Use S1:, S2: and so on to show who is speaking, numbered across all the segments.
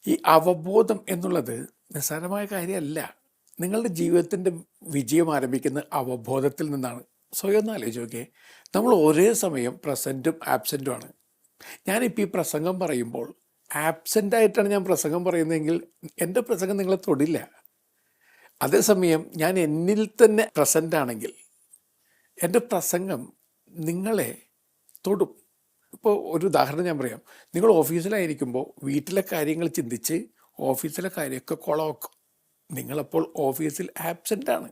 S1: ഈ അവബോധം എന്നുള്ളത് നിസ്സാരമായ കാര്യമല്ല. നിങ്ങളുടെ ജീവിതത്തിൻ്റെ വിജയം ആരംഭിക്കുന്ന അവബോധത്തിൽ നിന്നാണ്. സ്വയം ഒന്ന് ആലോചിച്ച് നോക്കിയേ, നമ്മൾ ഒരേ സമയം പ്രസൻറ്റും ആബ്സെൻറ്റുമാണ്. ഞാനിപ്പോൾ ഈ പ്രസംഗം പറയുമ്പോൾ ആബ്സെൻ്റായിട്ടാണ് ഞാൻ പ്രസംഗം പറയുന്നതെങ്കിൽ എൻ്റെ പ്രസംഗം നിങ്ങളെ തൊടില്ല. അതേസമയം ഞാൻ എന്നിൽ തന്നെ പ്രസൻ്റ് ആണെങ്കിൽ എൻ്റെ പ്രസംഗം നിങ്ങളെ തൊടും. ഇപ്പോൾ ഒരു ഉദാഹരണം ഞാൻ പറയാം. നിങ്ങൾ ഓഫീസിലായിരിക്കുമ്പോൾ വീട്ടിലെ കാര്യങ്ങൾ ചിന്തിച്ച് ഓഫീസിലെ കാര്യമൊക്കെ കുളമാക്കും. നിങ്ങളപ്പോൾ ഓഫീസിൽ ആബ്സെൻ്റാണ്.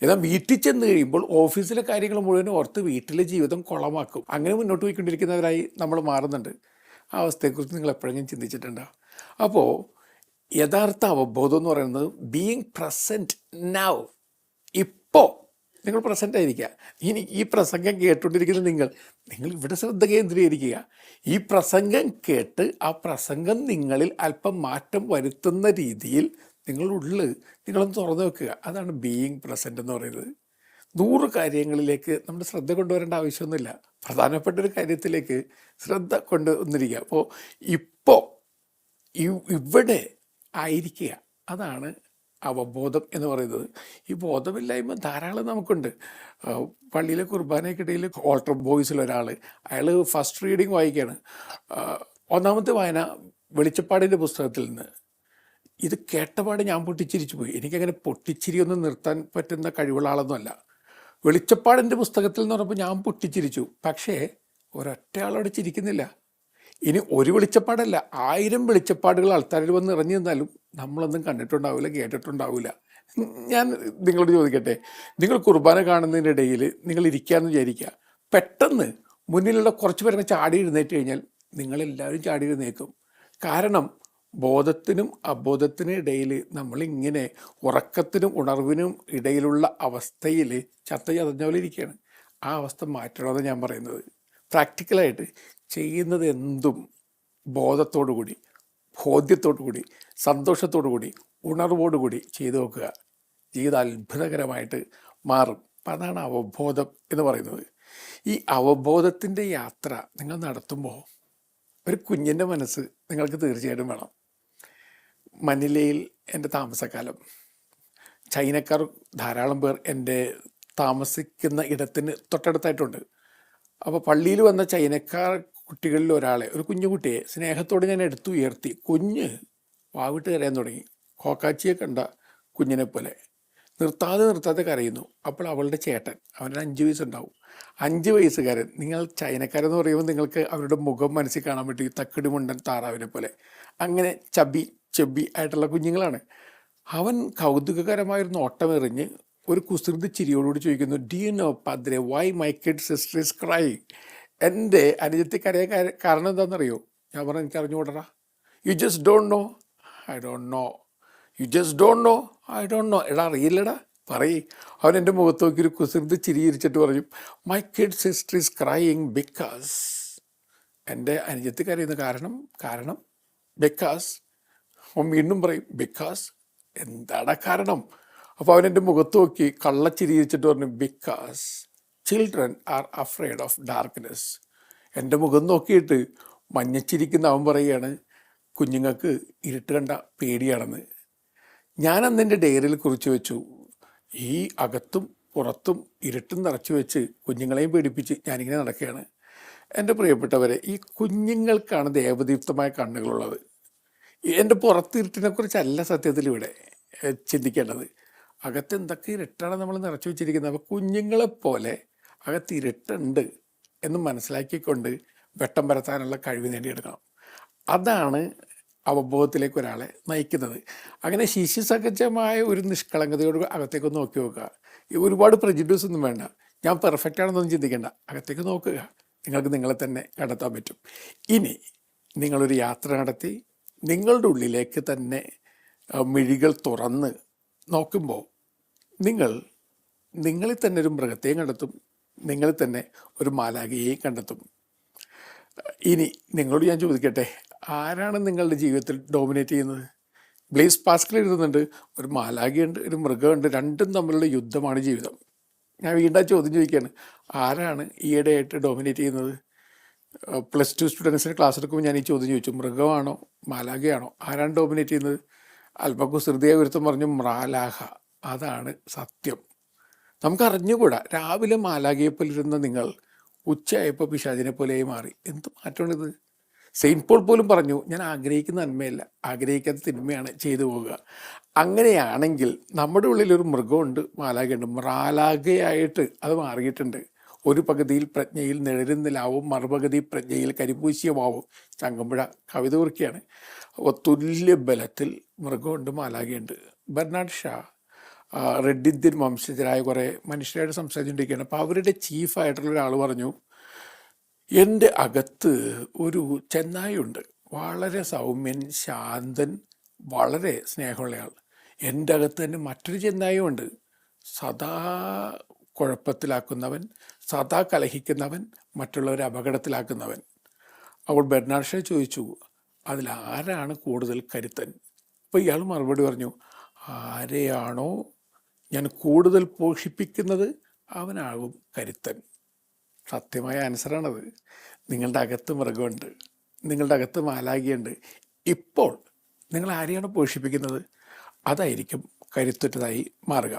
S1: എന്നാൽ വീട്ടിൽ ചെന്ന് കഴിയുമ്പോൾ ഓഫീസിലെ കാര്യങ്ങൾ മുഴുവൻ ഓർത്ത് വീട്ടിലെ ജീവിതം കുളമാക്കും. അങ്ങനെ മുന്നോട്ട് പോയിക്കൊണ്ടിരിക്കുന്നവരായി നമ്മൾ മാറുന്നുണ്ട്. ആ അവസ്ഥയെക്കുറിച്ച് നിങ്ങൾ എപ്പോഴെങ്കിലും ചിന്തിച്ചിട്ടുണ്ടോ? അപ്പോൾ യഥാർത്ഥ അവബോധം എന്ന് പറയുന്നത് ബീയിങ് പ്രസൻറ്റ് നൗ. ഇപ്പോൾ നിങ്ങൾ പ്രസൻ്റ് ആയിരിക്കുക. ഇനി ഈ പ്രസംഗം കേട്ടുകൊണ്ടിരിക്കുന്ന നിങ്ങൾ ഇവിടെ ശ്രദ്ധ കേന്ദ്രീകരിക്കുക. ഈ പ്രസംഗം കേട്ട് ആ പ്രസംഗം നിങ്ങളിൽ അല്പം മാറ്റം വരുത്തുന്ന രീതിയിൽ നിങ്ങളൊന്ന് തുറന്നു വെക്കുക. അതാണ് ബീയിങ് പ്രസൻറ്റ് എന്ന് പറയുന്നത്. 100 കാര്യങ്ങളിലേക്ക് നമ്മുടെ ശ്രദ്ധ കൊണ്ടുവരേണ്ട ആവശ്യമൊന്നുമില്ല. പ്രധാനപ്പെട്ടൊരു കാര്യത്തിലേക്ക് ശ്രദ്ധ കൊണ്ടുവന്നിരിക്കുക. അപ്പോൾ ഇപ്പോൾ ഇവിടെ ആയിരിക്കുക, അതാണ് അവബോധം എന്ന് പറയുന്നത്. ഈ ബോധമില്ലായ്മ ധാരാളം നമുക്കുണ്ട്. പള്ളിയിലെ കുർബാനയ്ക്കിടയിൽ ഓൾട്ടർ ബോയ്സിലൊരാൾ, അയാൾ ഫസ്റ്റ് റീഡിങ് വായിക്കുകയാണ്. ഒന്നാമത്തെ വായന വെളിച്ചപ്പാടിൻ്റെ പുസ്തകത്തിൽ നിന്ന്. ഇത് കേട്ടപാട് ഞാൻ പൊട്ടിച്ചിരിച്ചു പോയി. എനിക്കങ്ങനെ പൊട്ടിച്ചിരിയൊന്നും നിർത്താൻ പറ്റുന്ന കഴിവുള്ള ആളൊന്നുമല്ല. വെളിച്ചപ്പാടിൻ്റെ പുസ്തകത്തിൽ എന്ന് പറഞ്ഞപ്പോൾ ഞാൻ പൊട്ടിച്ചിരിച്ചു. പക്ഷേ ഒരൊറ്റ ആളോട് ചിരിക്കുന്നില്ല. ഇനി ഒരു വെളിച്ചപ്പാടല്ല, 1000 വെളിച്ചപ്പാടുകൾ ആൾക്കാരിൽ വന്ന് ഇറങ്ങി നിന്നാലും നമ്മളൊന്നും കണ്ടിട്ടുണ്ടാവില്ല, കേട്ടിട്ടുണ്ടാവില്ല. ഞാൻ നിങ്ങളോട് ചോദിക്കട്ടെ, നിങ്ങൾ കുർബാന കാണുന്നതിൻ്റെ ഇടയിൽ നിങ്ങൾ ഇരിക്കാമെന്ന് വിചാരിക്കുക. പെട്ടെന്ന് മുന്നിലുള്ള കുറച്ച് പേരെ ചാടി എഴുന്നേറ്റ് കഴിഞ്ഞാൽ നിങ്ങളെല്ലാവരും ചാടി എഴുന്നേക്കും. കാരണം ബോധത്തിനും അബോധത്തിനും ഇടയിൽ നമ്മളിങ്ങനെ ഉറക്കത്തിനും ഉണർവിനും ഇടയിലുള്ള അവസ്ഥയിൽ ചത്ത ചതഞ്ഞ പോലെ ഇരിക്കുകയാണ്. ആ അവസ്ഥ മാറ്റണമെന്ന് ഞാൻ പറയുന്നത്. പ്രാക്ടിക്കലായിട്ട് ചെയ്യുന്നത് എന്തും ബോധത്തോടു കൂടി, ബോധ്യത്തോടു കൂടി, സന്തോഷത്തോടു കൂടി, ഉണർവോടു കൂടി ചെയ്തു നോക്കുക. ജീവിതം അത്ഭുതകരമായിട്ട് മാറും. അപ്പം അതാണ് അവബോധം എന്ന് പറയുന്നത്. ഈ അവബോധത്തിൻ്റെ യാത്ര നിങ്ങൾ നടത്തുമ്പോൾ ഒരു കുഞ്ഞിൻ്റെ മനസ്സ് നിങ്ങൾക്ക് തീർച്ചയായിട്ടും വേണം. മനിലയിൽ എൻ്റെ താമസക്കാലം, ചൈനക്കാർ ധാരാളം പേർ എൻ്റെ താമസിക്കുന്ന ഇടത്തിന് തൊട്ടടുത്തായിട്ടുണ്ട്. അപ്പോൾ പള്ളിയിൽ വന്ന ചൈനക്കാർ കുട്ടികളിൽ ഒരാളെ, ഒരു കുഞ്ഞു കുട്ടിയെ സ്നേഹത്തോടെ ഞാൻ എടുത്തുയർത്തി. കുഞ്ഞ് വാവിട്ട് കരയാൻ തുടങ്ങി. കോക്കാച്ചിയെ കണ്ട കുഞ്ഞിനെ പോലെ നിർത്താതെ കരയുന്നു. അപ്പോൾ അവളുടെ ചേട്ടൻ, അവന് 5 വയസ്സുണ്ടാവും, 5 വയസ്സുകാരൻ. നിങ്ങൾ ചൈനക്കാരെന്ന് പറയുമ്പോൾ നിങ്ങൾക്ക് അവരുടെ മുഖം മനസ്സിൽ കാണാൻ പറ്റും. തക്കിടി മുണ്ടൻ താറാവിനെ പോലെ അങ്ങനെ ചെബി ആയിട്ടുള്ള കുഞ്ഞുങ്ങളാണ്. അവൻ കൗതുകകരമായൊരു നോട്ടമെറിഞ്ഞ് ഒരു കുസൃതി ചിരിയോടുകൂടി ചോദിക്കുന്നു, do you know padre why my kid sister is crying? എൻ്റെ അനുജത്തി കരയാൻ കാരണം എന്താണെന്നറിയോ? ഞാൻ പറഞ്ഞു, എനിക്ക് അറിഞ്ഞുകൂടറാ. You just don't know. I don't know. You just don't know. I don't know. എടാ അറിയില്ലടാ, പറയേ. അവൻ എൻ്റെ മുഖത്ത് നോക്കി ഒരു കുസൃതി ചിരിച്ചിട്ട് പറഞ്ഞു, my kid sister is crying because. എൻ്റെ അനുജത്തി കരയുന്ന കാരണം ബിക്കോസ്. അവൻ വീണ്ടും പറയും, ബിക്കോസ്. എന്താണ് കാരണം? അപ്പോൾ അവൻ എൻ്റെ മുഖത്ത് നോക്കി കള്ളച്ചിരിച്ചിട്ട് പറഞ്ഞു, because children are afraid of darkness. എൻ്റെ മുഖം നോക്കിയിട്ട് മഞ്ഞച്ചിരിക്കുന്ന അവൻ പറയുകയാണ്, കുഞ്ഞുങ്ങൾക്ക് ഇരുട്ട് കണ്ട പേടിയാണെന്ന്. ഞാൻ അന്ന് എൻ്റെ ഡയറിയിൽ കുറിച്ച് വെച്ചു, ഈ അകത്തും പുറത്തും ഇരുട്ടും നിറച്ചു വെച്ച് കുഞ്ഞുങ്ങളെയും പേടിപ്പിച്ച് ഞാനിങ്ങനെ നടക്കുകയാണ്. എൻ്റെ പ്രിയപ്പെട്ടവരെ, ഈ കുഞ്ഞുങ്ങൾക്കാണ് ദേവദീപ്തമായ കണ്ണുകളുള്ളത്. എൻ്റെ പുറത്തിരുട്ടിനെക്കുറിച്ചല്ല സത്യത്തിൽ ഇവിടെ ചിന്തിക്കേണ്ടത്. അകത്ത് എന്തൊക്കെ ഇരുട്ടാണ് നമ്മൾ നിറച്ചു വെച്ചിരിക്കുന്നത്. അപ്പോൾ കുഞ്ഞുങ്ങളെപ്പോലെ അകത്ത് ഇരുട്ടുണ്ട് എന്ന് മനസ്സിലാക്കിക്കൊണ്ട് വെട്ടം പരത്താനുള്ള കഴിവ് നേടിയെടുക്കണം. അതാണ് അവബോധത്തിലേക്ക് ഒരാളെ നയിക്കുന്നത്. അങ്ങനെ ശിശുസഹജമായ ഒരു നിഷ്കളങ്കതയോട് അകത്തേക്കൊന്ന് നോക്കി നോക്കുക. ഒരുപാട് പ്രെജുഡ്യൂസ് ഒന്നും വേണ്ട, ഞാൻ പെർഫെക്റ്റ് ആണെന്നൊന്നും ചിന്തിക്കേണ്ട. അകത്തേക്ക് നോക്കുക, നിങ്ങൾക്ക് നിങ്ങളെ തന്നെ കണ്ടെത്താൻ പറ്റും. ഇനി നിങ്ങളൊരു യാത്ര നടത്തി നിങ്ങളുടെ ഉള്ളിലേക്ക് തന്നെ മിഴികൾ തുറന്ന് നോക്കുമ്പോൾ നിങ്ങളിൽ തന്നെ ഒരു മൃഗത്തെയും കണ്ടെത്തും, നിങ്ങളിൽ തന്നെ ഒരു മാലാഖയെയും കണ്ടെത്തും. ഇനി നിങ്ങളോട് ഞാൻ ചോദിക്കട്ടെ, ആരാണ് നിങ്ങളുടെ ജീവിതത്തിൽ ഡോമിനേറ്റ് ചെയ്യുന്നത്? ബ്ലേസ് പാസ്കൽ എഴുതുന്നുണ്ട്, ഒരു മാലാഖയുണ്ട്, ഒരു മൃഗമുണ്ട്, രണ്ടും തമ്മിലുള്ള യുദ്ധമാണ് ജീവിതം. ഞാൻ വീണ്ടും ചോദ്യം ചോദിക്കുകയാണ്, ആരാണ് ഈയിടെയായിട്ട് ഡോമിനേറ്റ് ചെയ്യുന്നത്? +2 സ്റ്റുഡൻസിന് ക്ലാസ് എടുക്കുമ്പോൾ ഞാൻ ഈ ചോദ്യം ചോദിച്ചു, മൃഗമാണോ മാലാഖയാണോ, ആരാണ് ഡോമിനേറ്റ് ചെയ്യുന്നത്? അല്പക്കും ഹൃദയ ഗുരുത്വം പറഞ്ഞു മാലാഖ, അതാണ് സത്യം. നമുക്കറിഞ്ഞുകൂടാ, രാവിലെ മാലാഖയെപ്പോലിരുന്ന നിങ്ങൾ ഉച്ചയായപ്പോൾ പിശാചിനെ പോലെയായി മാറി. എന്ത് മാറ്റമാണിത്? സെയിൻറ്റ് പോൾ പോലും പറഞ്ഞു, ഞാൻ ആഗ്രഹിക്കുന്ന നന്മയല്ല, ആഗ്രഹിക്കാത്ത തിന്മയാണ് ചെയ്തു പോവുക. അങ്ങനെയാണെങ്കിൽ നമ്മുടെ ഉള്ളിലൊരു മൃഗമുണ്ട്, മാലാഖയുണ്ട്. മാലാഖയായിട്ട് അത് മാറിയിട്ടുണ്ട്. ഒരു പകുതിയിൽ പ്രജ്ഞയിൽ നിഴരുന്നിലാവും, മറുപകുതി പ്രജ്ഞയിൽ കരിപൂശിയമാവും. ചങ്ങമ്പുഴ കവിത കുറിക്കുകയാണ്. അപ്പോൾ തുല്യ ബലത്തിൽ മൃഗമുണ്ട്, മാലാഖയുണ്ട്. ബെർണാഡ് ഷാ റെഡ് ഇന്ത്യൻ വംശജരായ കുറേ മനുഷ്യരായിട്ട് സംസാരിച്ചുകൊണ്ടിരിക്കുകയാണ്. അപ്പോൾ അവരുടെ ചീഫായിട്ടുള്ള ഒരാൾ പറഞ്ഞു, എൻ്റെ അകത്ത് ഒരു ചെന്നായുണ്ട്, വളരെ സൗമ്യൻ, ശാന്തൻ, വളരെ സ്നേഹമുള്ളയാൾ. എൻ്റെ അകത്ത് തന്നെ മറ്റൊരു ചെന്നായുണ്ട്, സദാ കുഴപ്പത്തിലാക്കുന്നവൻ, സദാ കലഹിക്കുന്നവൻ, മറ്റുള്ളവരെ അപകടത്തിലാക്കുന്നവൻ. അപ്പോൾ ബെർണാഡ് ഷാ ചോദിച്ചു, അതിലാരാണ് കൂടുതൽ കരുത്തൻ? അപ്പോൾ ഇയാൾ മറുപടി പറഞ്ഞു, ആരെയാണോ ഞാൻ കൂടുതൽ പോഷിപ്പിക്കുന്നത് അവനാകും കരുത്തൻ. സത്യമായ ആൻസറാണത്. നിങ്ങളുടെ അകത്ത് മൃഗമുണ്ട്, നിങ്ങളുടെ അകത്ത് മാലാഖയുണ്ട്. ഇപ്പോൾ നിങ്ങൾ ആരെയാണ് പോഷിപ്പിക്കുന്നത്, അതായിരിക്കും കരുത്തുറ്റതായി മാറുക.